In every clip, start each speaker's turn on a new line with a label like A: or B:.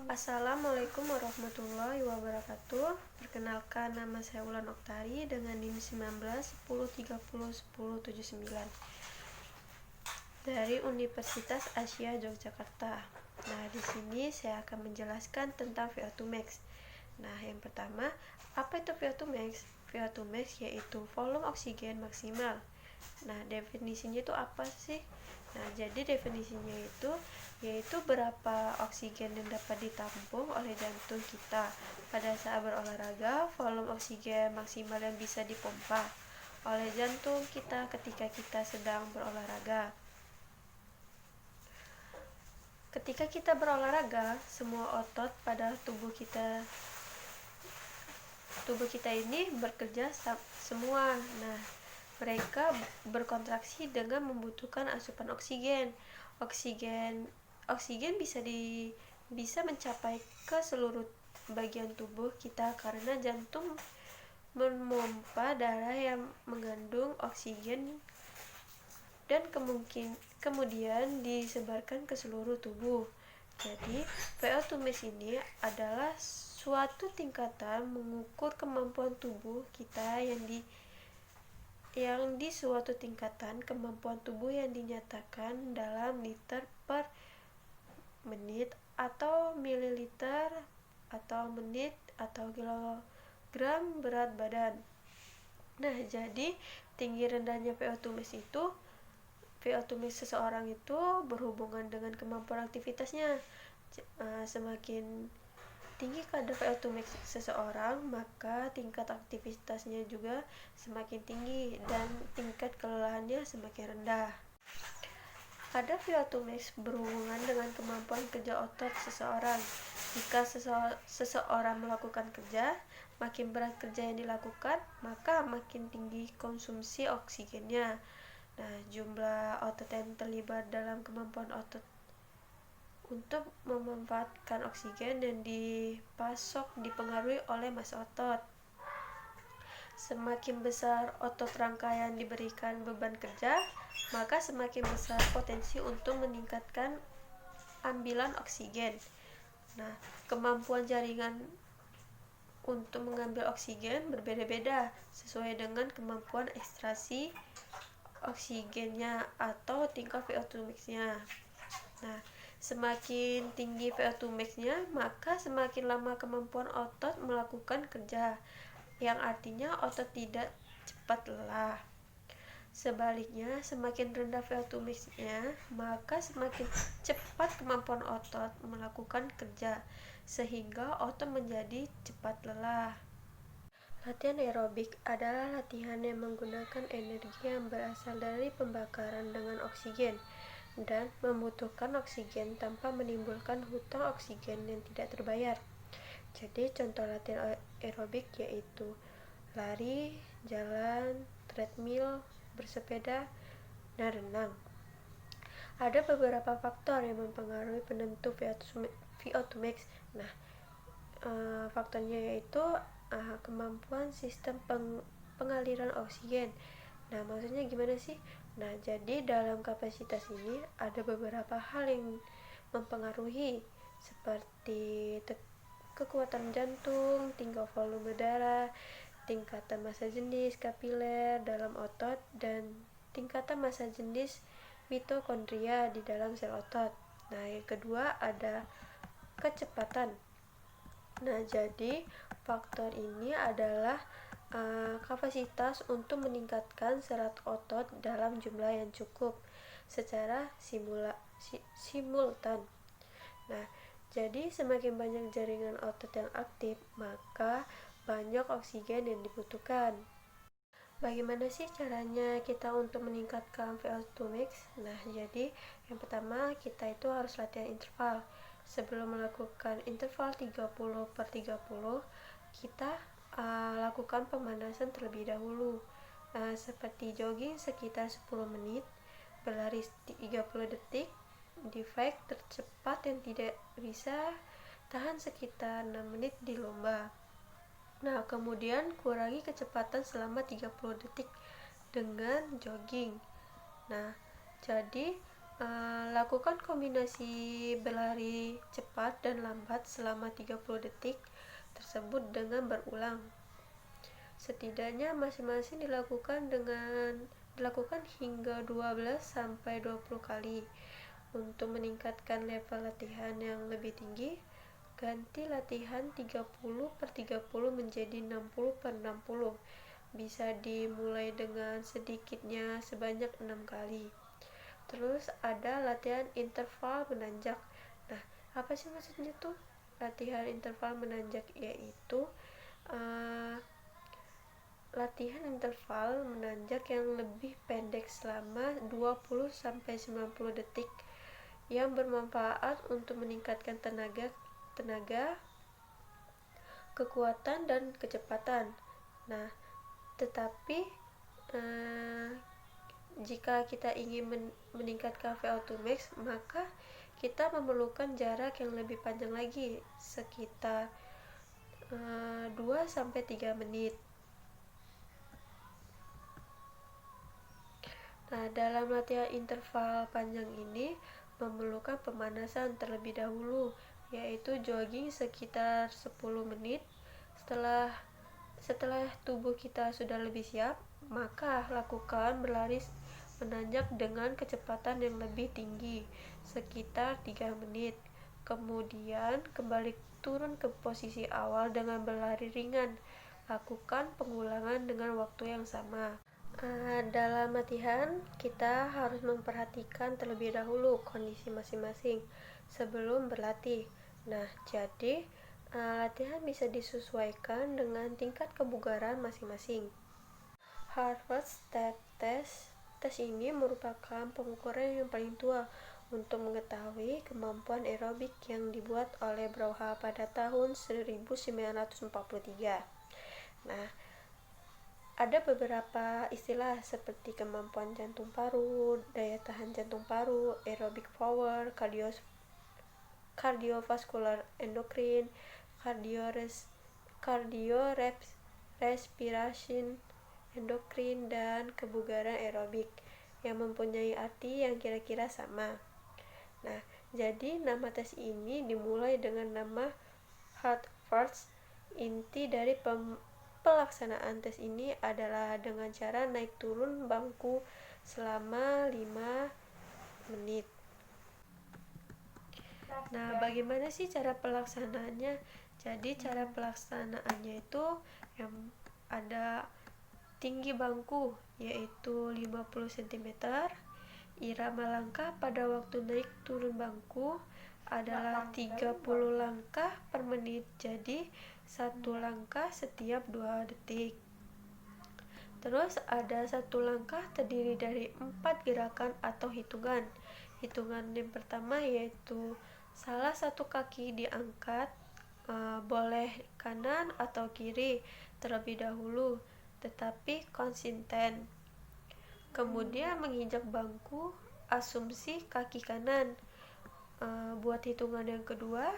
A: Assalamualaikum warahmatullahi wabarakatuh. Perkenalkan, nama saya Wulan Oktari dengan NIM 19 10 30 10 79 dari Universitas Asia Yogyakarta. Nah, di sini saya akan menjelaskan tentang VO2 max. Nah, yang pertama, apa itu VO2 max? VO2 max yaitu volume oksigen maksimal. Nah, definisinya itu apa sih? Nah, jadi definisinya itu yaitu berapa oksigen yang dapat ditampung oleh jantung kita pada saat berolahraga, volume oksigen maksimal yang bisa dipompa oleh jantung kita ketika kita sedang berolahraga. Ketika kita berolahraga, semua otot pada tubuh kita ini bekerja semua. Nah, mereka berkontraksi dengan membutuhkan asupan oksigen. Oksigen bisa mencapai ke seluruh bagian tubuh kita karena jantung memompa darah yang mengandung oksigen dan kemudian disebarkan ke seluruh tubuh. Jadi, VO2 max ini adalah suatu tingkatan mengukur kemampuan tubuh kita yang di suatu tingkatan kemampuan tubuh yang dinyatakan dalam liter per menit atau mililiter atau menit atau kilogram berat badan. Nah, jadi tinggi rendahnya VO2 max seseorang itu berhubungan dengan kemampuan aktivitasnya. Semakin tinggi kadar VO2 max seseorang, maka tingkat aktivitasnya juga semakin tinggi dan tingkat kelelahannya semakin rendah. Kadar VO2 max berhubungan dengan kemampuan kerja otot seseorang. Jika seseorang melakukan kerja, makin berat kerja yang dilakukan, maka makin tinggi konsumsi oksigennya. Nah, jumlah otot yang terlibat dalam kemampuan otot untuk memanfaatkan oksigen yang dipasok dipengaruhi oleh massa otot. Semakin besar otot rangkaian diberikan beban kerja, maka semakin besar potensi untuk meningkatkan ambilan oksigen. Nah, kemampuan jaringan untuk mengambil oksigen berbeda-beda sesuai dengan kemampuan ekstraksi oksigennya atau tingkat VO2 max-nya. Nah, semakin tinggi VO2 max-nya, maka semakin lama kemampuan otot melakukan kerja, yang artinya otot tidak cepat lelah. Sebaliknya, semakin rendah VO2 max-nya, maka semakin cepat kemampuan otot melakukan kerja, sehingga otot menjadi cepat lelah. Latihan aerobik adalah latihan yang menggunakan energi yang berasal dari pembakaran dengan oksigen dan membutuhkan oksigen tanpa menimbulkan hutang oksigen yang tidak terbayar. Jadi contoh latihan aerobik yaitu lari, jalan, treadmill, bersepeda, dan renang. Ada beberapa faktor yang mempengaruhi penentu VO2 max. Nah, faktornya yaitu kemampuan sistem pengaliran oksigen. Nah, maksudnya gimana sih? Nah, jadi dalam kapasitas ini ada beberapa hal yang mempengaruhi seperti kekuatan jantung, tingkat volume darah, tingkatan massa jenis kapiler dalam otot, dan tingkatan massa jenis mitokondria di dalam sel otot. Nah, yang kedua ada kecepatan. Nah, jadi faktor ini adalah kapasitas untuk meningkatkan serat otot dalam jumlah yang cukup secara simultan. Nah, jadi semakin banyak jaringan otot yang aktif, maka banyak oksigen yang dibutuhkan. Bagaimana sih caranya kita untuk meningkatkan VO2 max? Nah, jadi yang pertama kita itu harus latihan interval. Sebelum melakukan interval 30/30, kita lakukan pemanasan terlebih dahulu. Seperti jogging sekitar 10 menit, berlari 30 detik, defect tercepat yang tidak bisa tahan sekitar 6 menit di lomba. Nah, kemudian kurangi kecepatan selama 30 detik dengan jogging. Nah, jadi Lakukan kombinasi berlari cepat dan lambat selama 30 detik tersebut dengan berulang. Setidaknya masing-masing dilakukan hingga 12 sampai 20 kali. Untuk meningkatkan level latihan yang lebih tinggi, ganti latihan 30/30 menjadi 60/60. Bisa dimulai dengan sedikitnya sebanyak 6 kali. Terus ada latihan interval menanjak. Nah, apa sih maksudnya tuh? Latihan interval menanjak yaitu latihan interval menanjak yang lebih pendek selama 20-90 detik yang bermanfaat untuk meningkatkan tenaga, kekuatan dan kecepatan. Nah, tetapi jika kita ingin meningkatkan VO2 max, maka kita memerlukan jarak yang lebih panjang lagi, sekitar 2-3 menit. Nah, dalam latihan interval panjang ini memerlukan pemanasan terlebih dahulu, yaitu jogging sekitar 10 menit. Setelah tubuh kita sudah lebih siap, maka lakukan berlari menanjak dengan kecepatan yang lebih tinggi, sekitar 3 menit. Kemudian kembali turun ke posisi awal dengan berlari ringan. Lakukan pengulangan dengan waktu yang sama. Dalam latihan, kita harus memperhatikan terlebih dahulu kondisi masing-masing sebelum berlatih. Nah, jadi latihan bisa disesuaikan dengan tingkat kebugaran masing-masing. Harvard State Test ini merupakan pengukuran yang paling tua untuk mengetahui kemampuan aerobik yang dibuat oleh Brauha pada tahun 1943. Nah, ada beberapa istilah seperti kemampuan jantung paru, daya tahan jantung paru, aerobic power, cardiovascular endokrin, cardio-respiration endokrin, dan kebugaran aerobik yang mempunyai arti yang kira-kira sama. Nah, jadi nama tes ini dimulai dengan nama Harvard. Inti dari pelaksanaan tes ini adalah dengan cara naik turun bangku selama 5 menit. Nah, bagaimana sih cara pelaksanaannya? Jadi cara pelaksanaannya itu yang ada tinggi bangku yaitu 50 cm. Irama langkah pada waktu naik turun bangku adalah 30 langkah per menit. Jadi 1 langkah setiap 2 detik. Terus ada 1 langkah terdiri dari 4 gerakan atau hitungan. Hitungan yang pertama yaitu salah satu kaki diangkat, boleh kanan atau kiri terlebih dahulu, tetapi konsisten. Kemudian menginjak bangku, asumsi kaki kanan. Buat hitungan yang kedua,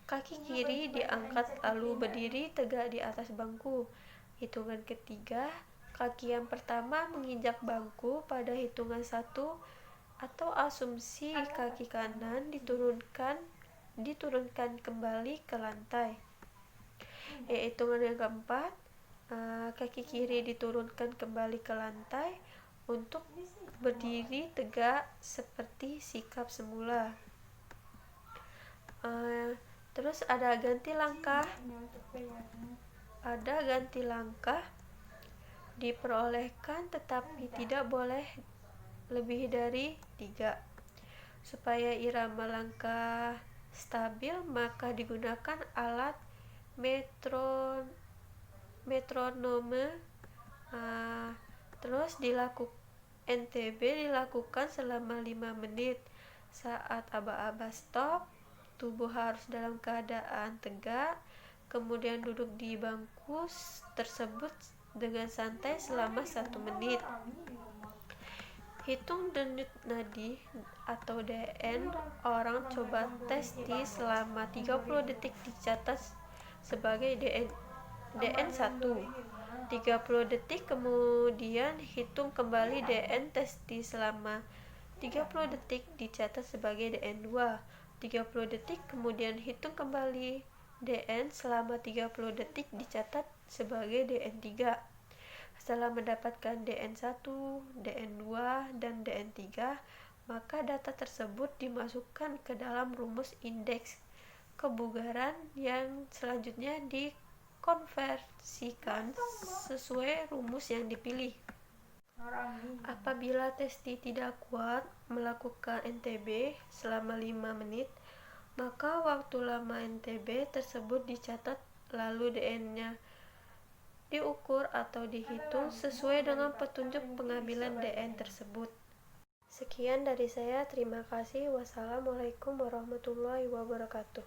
A: kaki kiri diangkat lalu berdiri tegak di atas bangku. Hitungan ketiga, kaki yang pertama menginjak bangku pada hitungan 1 atau asumsi kaki kanan diturunkan kembali ke lantai. Hitungan yang keempat, kaki kiri diturunkan kembali ke lantai untuk berdiri tegak seperti sikap semula. Terus ada ganti langkah. Diperolehkan tetapi tidak boleh lebih dari 3. Supaya irama langkah stabil, maka digunakan alat metronome. Terus NTB dilakukan selama 5 menit. Saat aba-aba stop, tubuh harus dalam keadaan tegak, kemudian duduk di bangku tersebut dengan santai selama 1 menit. Hitung denyut nadi atau DN. Orang coba tes selama 30 detik dicatat sebagai DN1. 30 detik kemudian hitung kembali DN tes selama 30 detik dicatat sebagai DN2. 30 detik kemudian hitung kembali DN selama 30 detik dicatat sebagai DN3. Setelah mendapatkan DN1, DN2, dan DN3, maka data tersebut dimasukkan ke dalam rumus indeks kebugaran yang selanjutnya dikonversikan sesuai rumus yang dipilih. Apabila testi tidak kuat melakukan NTB selama 5 menit, maka waktu lama NTB tersebut dicatat lalu DN-nya diukur atau dihitung sesuai dengan petunjuk pengambilan DN tersebut. Sekian dari saya, terima kasih. Wassalamualaikum warahmatullahi wabarakatuh.